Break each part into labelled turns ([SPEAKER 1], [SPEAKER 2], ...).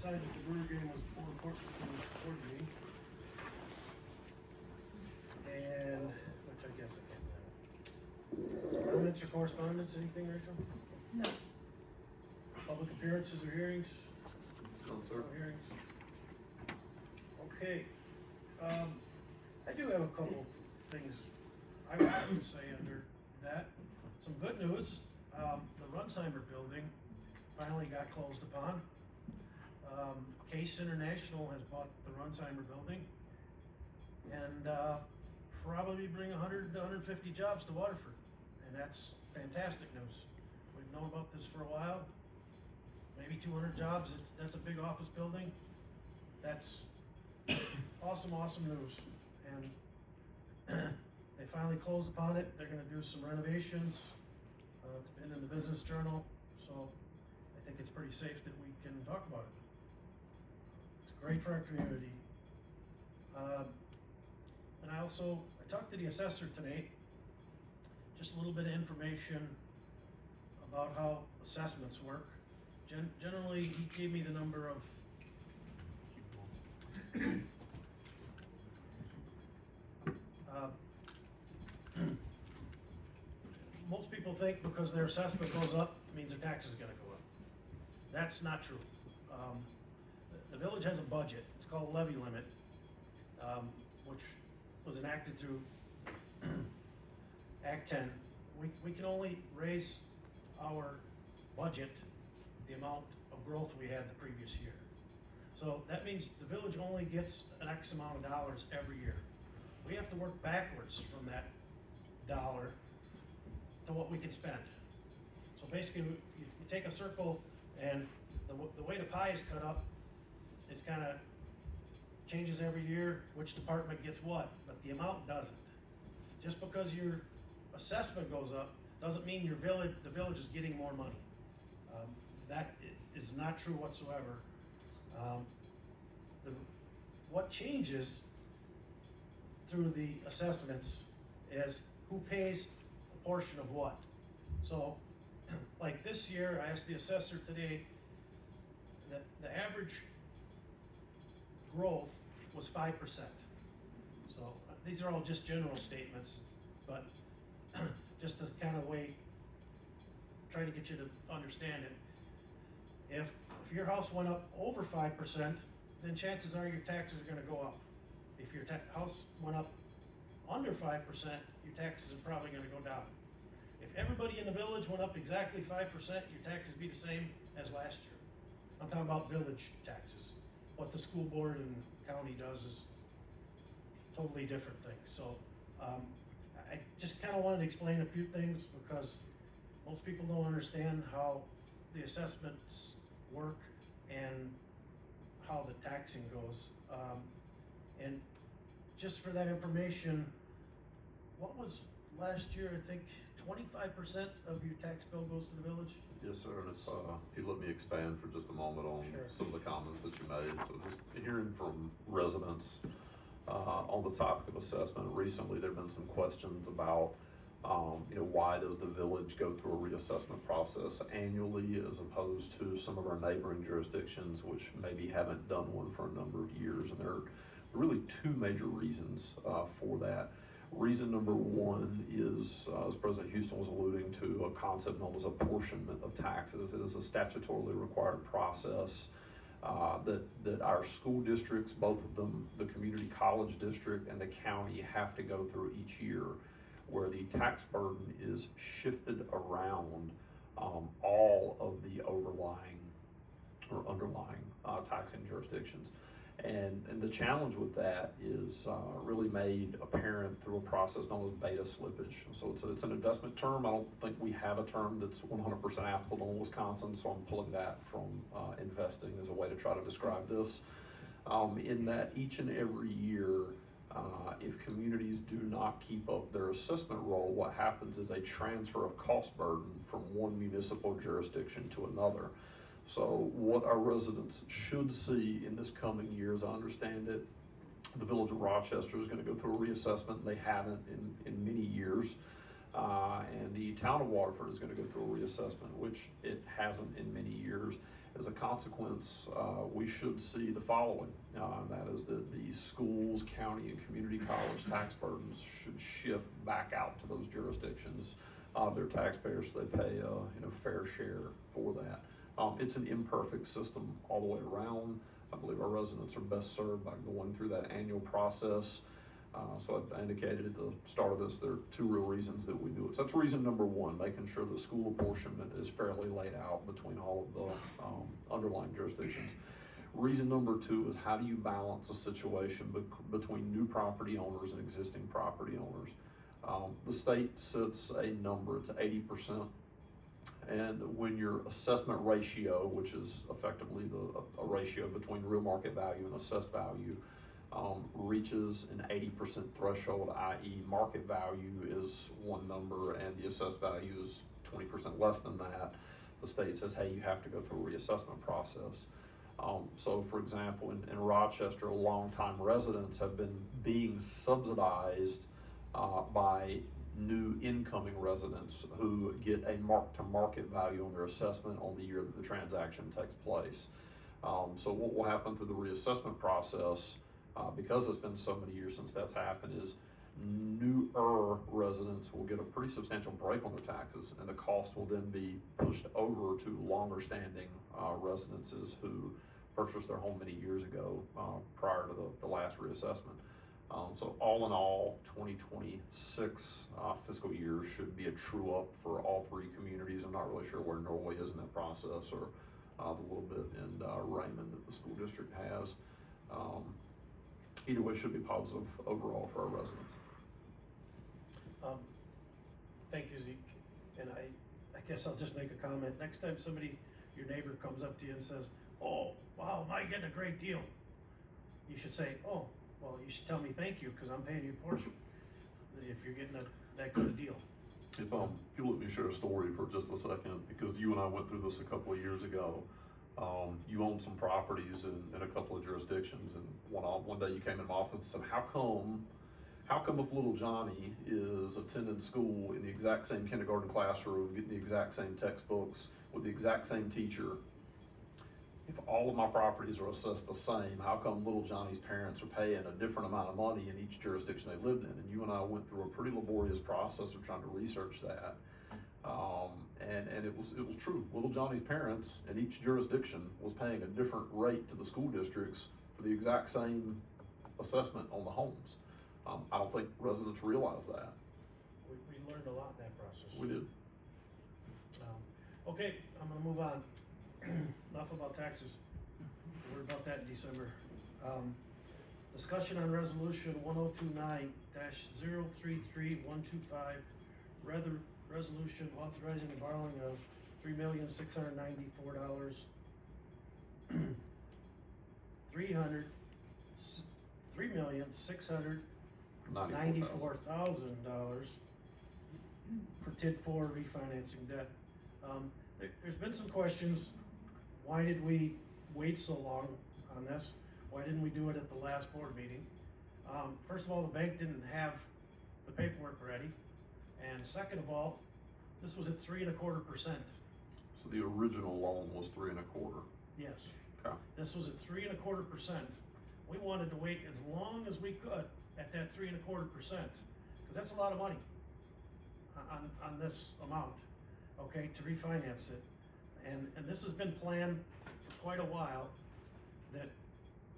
[SPEAKER 1] decided that the Brewer game was more important than the board meeting. And, which I guess I can't do. Comments or correspondence, anything, Rachel?
[SPEAKER 2] No.
[SPEAKER 1] Public appearances or hearings?
[SPEAKER 3] No, sir.
[SPEAKER 1] No hearings. Okay, I do have a couple things I would like to say under that. Some good news, the Runsheimer building finally got closed upon. Case International has bought the Runsheimer building and probably bring 100 to 150 jobs to Waterford, and that's fantastic news. We've known about this for a while. Maybe 200 jobs. That's a big office building. That's awesome news. And they finally closed upon it. They're going to do some renovations. It's been in the Business Journal, so I think it's pretty safe that we can talk about it. It's great for our community. And I talked to the assessor today. Just a little bit of information about how assessments work. Generally, he gave me the number of most people think because their assessment goes up means their tax is gonna go up. That's not true. The village has a budget. It's called a levy limit, which was enacted through Act 10. We can only raise our budget the amount of growth we had the previous year. So that means the village only gets an X amount of dollars every year. We have to work backwards from that dollar to what we can spend. So basically, you take a circle and the way the pie is cut up is kind of changes every year, which department gets what, but the amount doesn't. Just because your assessment goes up doesn't mean the village is getting more money. That is not true whatsoever. What changes through the assessments is who pays a portion of what. So, like this year, I asked the assessor today that the average growth was 5%. So these are all just general statements, but just to kind of try to get you to understand it. If your house went up over 5%, then chances are your taxes are gonna go up. If your house went up under 5%, your taxes are probably gonna go down. If everybody in the village went up exactly 5%, your taxes be the same as last year. I'm talking about village taxes. What the school board and county does is totally different thing. So I just kind of wanted to explain a few things because most people don't understand how the assessments work and how the taxing goes. And just for that information, what was last year? I think 25% of your tax bill goes to the village?
[SPEAKER 3] Yes, sir, and if you let me expand for just a moment on
[SPEAKER 1] Sure.
[SPEAKER 3] some of the comments that you made. So just hearing from residents on the topic of assessment, recently there have been some questions about why does the village go through a reassessment process annually as opposed to some of our neighboring jurisdictions which maybe haven't done one for a number of years. And there are really two major reasons for that. Reason number one is, as President Houston was alluding to, a concept known as apportionment of taxes. It is a statutorily required process that our school districts, both of them, the community college district and the county, have to go through each year, where the tax burden is shifted around all of the underlying taxing jurisdictions. And the challenge with that is really made apparent through a process known as beta slippage. So it's an investment term. I don't think we have a term that's 100% applicable in Wisconsin, so I'm pulling that from investing as a way to try to describe this. In that each and every year, if communities do not keep up their assessment roll, what happens is a transfer of cost burden from one municipal jurisdiction to another. So what our residents should see in this coming year, as I understand it, the Village of Rochester is going to go through a reassessment. They haven't in many years. And the town of Waterford is going to go through a reassessment, which it hasn't in many years. As a consequence, we should see the following. That is that the schools, county, and community college tax burdens should shift back out to those jurisdictions. Their taxpayers, so they pay a fair share for that. It's an imperfect system all the way around. I believe our residents are best served by going through that annual process. So I indicated at the start of this, there are two real reasons that we do it. So that's reason number one, making sure the school apportionment is fairly laid out between all of the underlying jurisdictions. Reason number two is how do you balance a situation between new property owners and existing property owners? The state sets a number, it's 80%. And when your assessment ratio, which is effectively a ratio between real market value and assessed value, reaches an 80% threshold, i.e. market value is one number and the assessed value is 20% less than that, the state says, hey, you have to go through a reassessment process. So for example, in Rochester, longtime residents have been being subsidized by new incoming residents who get a mark-to-market value on their assessment on the year that the transaction takes place. So what will happen through the reassessment process, because it's been so many years since that's happened, is newer residents will get a pretty substantial break on their taxes, and the cost will then be pushed over to longer standing residences who purchased their home many years ago prior to the last reassessment. So all in all, 2026 fiscal year should be a true up for all three communities. I'm not really sure where Norway is in that process, or the little bit in Raymond that the school district has. Either way, should be positive overall for our residents.
[SPEAKER 1] Thank you, Zeke. And I guess I'll just make a comment. Next time your neighbor comes up to you and says, oh, wow, am I getting a great deal? You should say, oh, well, you should tell me thank you because I'm paying you a portion if you're getting that good a deal.
[SPEAKER 3] If you let me share a story for just a second, because you and I went through this a couple of years ago. You own some properties in a couple of jurisdictions, and one day you came in my office and said, how come if little Johnny is attending school in the exact same kindergarten classroom, getting the exact same textbooks with the exact same teacher, if all of my properties are assessed the same, how come little Johnny's parents are paying a different amount of money in each jurisdiction they lived in? And you and I went through a pretty laborious process of trying to research that. And it was true. Little Johnny's parents in each jurisdiction was paying a different rate to the school districts for the exact same assessment on the homes. I don't think residents realize that.
[SPEAKER 1] We learned a lot in that process.
[SPEAKER 3] We did.
[SPEAKER 1] Okay, I'm gonna move on. Enough about taxes. We'll worry about that in December. Discussion on resolution 1029-033125, resolution authorizing the borrowing of $3,694,000 for TID 4 refinancing debt. There's been some questions. Why did we wait so long on this? Why didn't we do it at the last board meeting? First of all, the bank didn't have the paperwork ready. And second of all, this was at 3.25%.
[SPEAKER 3] So the original loan was 3.25%.
[SPEAKER 1] Yes.
[SPEAKER 3] Okay.
[SPEAKER 1] This was at 3.25%. We wanted to wait as long as we could at that 3.25%, because that's a lot of money on this amount, okay, to refinance it. And this has been planned for quite a while, that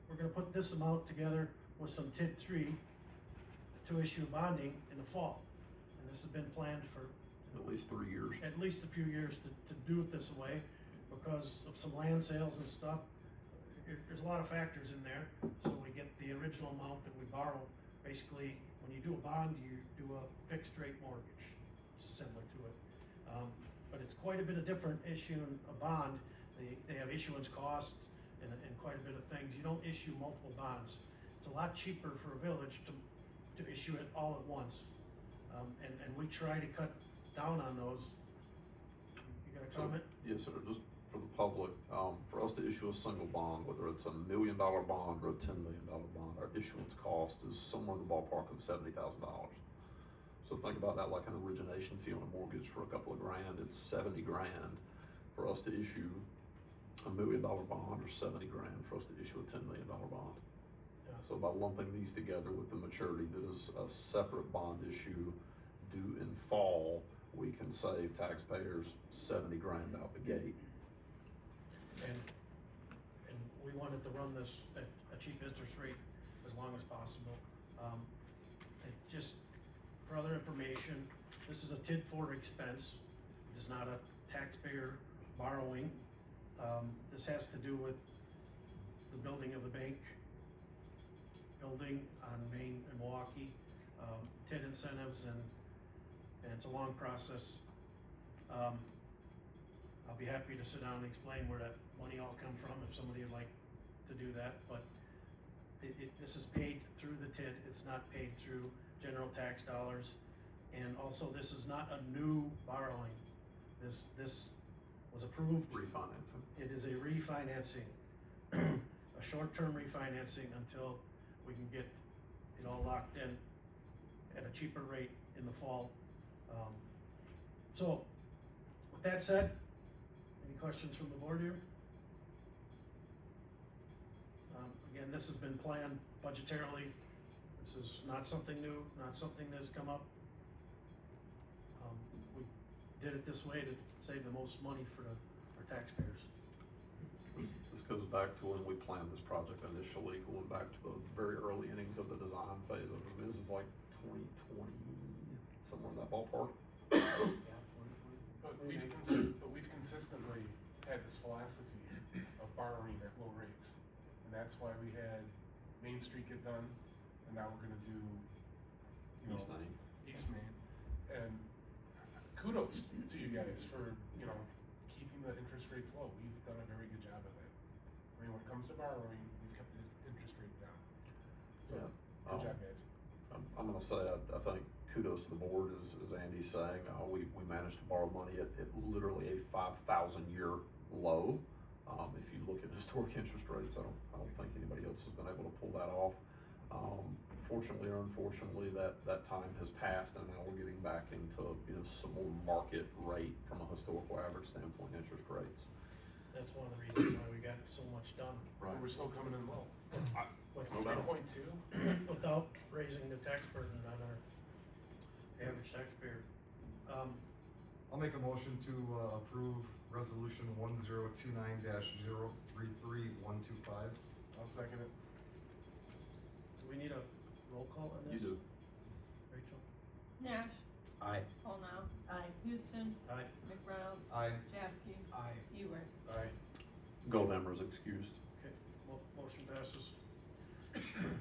[SPEAKER 1] we're gonna put this amount together with some TID 3 to issue bonding in the fall. And this has been planned for
[SPEAKER 3] At least 3 years.
[SPEAKER 1] at least a few years to do it this way, because of some land sales and stuff. There's a lot of factors in there. So we get the original amount that we borrow. Basically, when you do a bond, you do a fixed rate mortgage, similar to it. But it's quite a bit of different issuing a bond. They have issuance costs and quite a bit of things. You don't issue multiple bonds. It's a lot cheaper for a village to issue it all at once. And we try to cut down on those. You got a comment?
[SPEAKER 3] Yes, sir. Just for the public, for us to issue a single bond, whether it's $1 million bond or a $10 million bond, our issuance cost is somewhere in the ballpark of $70,000. So think about that like an origination fee on a mortgage for a couple of grand. It's $70 grand for us to issue $1 million bond or 70 grand for us to issue a $10 million bond.
[SPEAKER 1] Yeah.
[SPEAKER 3] So by lumping these together with the maturity that is a separate bond issue due in fall, we can save taxpayers 70 grand out the gate.
[SPEAKER 1] And we wanted to run this at a cheap interest rate as long as possible. Just for other information, this is a TID for expense. It is not a taxpayer borrowing. This has to do with the building of the bank building on Main and Milwaukee, TID incentives, and it's a long process. I'll be happy to sit down and explain where that money all come from if somebody would like to do that, but this is paid through the TID. It's not paid through general tax dollars. And also, this is not a new borrowing. This was approved.
[SPEAKER 3] Refinancing.
[SPEAKER 1] It is a refinancing, a short-term refinancing until we can get it all locked in at a cheaper rate in the fall. So, with that said, any questions from the board here? Again, this has been planned budgetarily. This is not something new, not something that's come up. We did it this way to save the most money for our taxpayers.
[SPEAKER 3] This goes back to when we planned this project initially, going back to the very early innings of the design phase of it. This is like 2020, somewhere in that ballpark.
[SPEAKER 2] But we've consistently had this philosophy of borrowing at low rates. And that's why we had Main Street get done, and now we're gonna do, East Main. And kudos to you guys for, keeping the interest rates low. We've done a very good job of that. I mean, when it comes to borrowing, we've kept the interest rate down. So, good job, guys.
[SPEAKER 3] I'm gonna say, I think kudos to the board, as Andy's saying, we managed to borrow money at literally a 5,000 year low. If you look at historic interest rates, I don't think anybody else has been able to pull that off. Fortunately or unfortunately, that time has passed, and now we're getting back into some more market rate from a historical average standpoint interest rates.
[SPEAKER 1] That's one of the reasons why we got so much done.
[SPEAKER 2] Right. We're still coming in low.
[SPEAKER 1] Like,
[SPEAKER 3] No doubt.
[SPEAKER 2] 3.2.
[SPEAKER 1] without raising the tax burden on our average taxpayer.
[SPEAKER 4] I'll make a motion to approve Resolution 1029-033125.
[SPEAKER 2] I'll second it.
[SPEAKER 1] Do we need a roll call on
[SPEAKER 3] You
[SPEAKER 1] this?
[SPEAKER 3] do.
[SPEAKER 1] Rachel?
[SPEAKER 5] Nash.
[SPEAKER 3] Aye.
[SPEAKER 5] Holnow. Aye. Houston.
[SPEAKER 1] Aye.
[SPEAKER 5] McReynolds.
[SPEAKER 4] Aye.
[SPEAKER 5] Jaskey.
[SPEAKER 1] Aye.
[SPEAKER 5] Ewert.
[SPEAKER 2] Aye.
[SPEAKER 3] Goldhammer is excused.
[SPEAKER 1] Okay, well,